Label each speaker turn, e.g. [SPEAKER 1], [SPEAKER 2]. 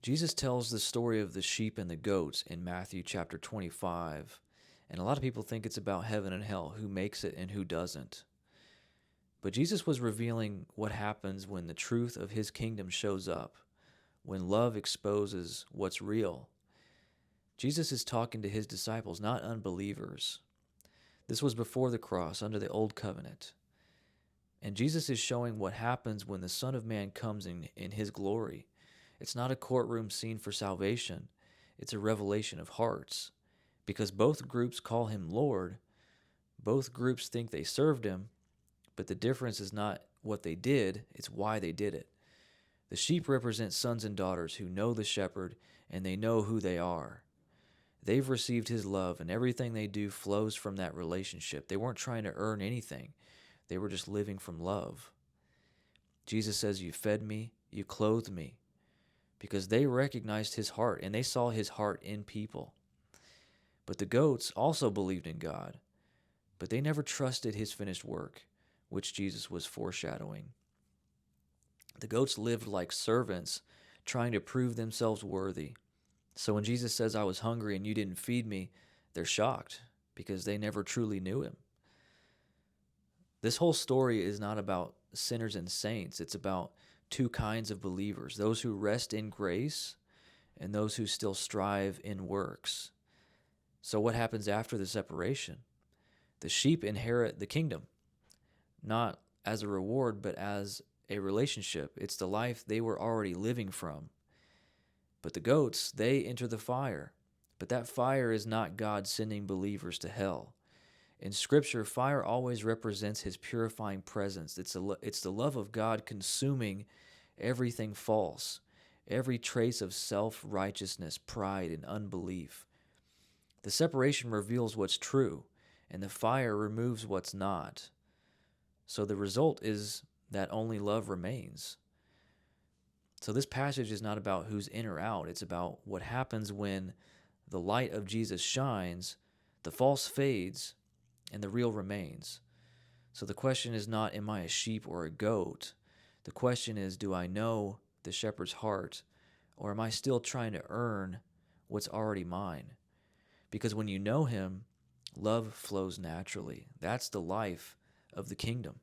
[SPEAKER 1] Jesus tells the story of the sheep and the goats in Matthew chapter 25, and a lot of people think it's about heaven and hell, who makes it and who doesn't. But Jesus was revealing what happens when the truth of his kingdom shows up, when love exposes what's real. Jesus is talking to his disciples, not unbelievers. This was before the cross, under the old covenant. And Jesus is showing what happens when the Son of Man comes in his glory. It's not a courtroom scene for salvation. It's a revelation of hearts. Because both groups call him Lord, both groups think they served him, but the difference is not what they did, it's why they did it. The sheep represent sons and daughters who know the shepherd and they know who they are. They've received his love, and everything they do flows from that relationship. They weren't trying to earn anything. They were just living from love. Jesus says, "You fed me, you clothed me," because they recognized his heart, and they saw his heart in people. But the goats also believed in God, but they never trusted his finished work, which Jesus was foreshadowing. The goats lived like servants, trying to prove themselves worthy. So when Jesus says, "I was hungry and you didn't feed me," they're shocked because they never truly knew him. This whole story is not about sinners and saints. It's about two kinds of believers, those who rest in grace and those who still strive in works. So what happens after the separation? The sheep inherit the kingdom, not as a reward, but as a relationship. It's the life they were already living from. But the goats, they enter the fire. But that fire is not God sending believers to hell. In Scripture, fire always represents his purifying presence. It's the love of God consuming everything false, every trace of self-righteousness, pride, and unbelief. The separation reveals what's true, and the fire removes what's not. So the result is that only love remains. So this passage is not about who's in or out. It's about what happens when the light of Jesus shines, the false fades, and the real remains. So the question is not, am I a sheep or a goat? The question is, do I know the shepherd's heart, or am I still trying to earn what's already mine? Because when you know him, love flows naturally. That's the life of the kingdom.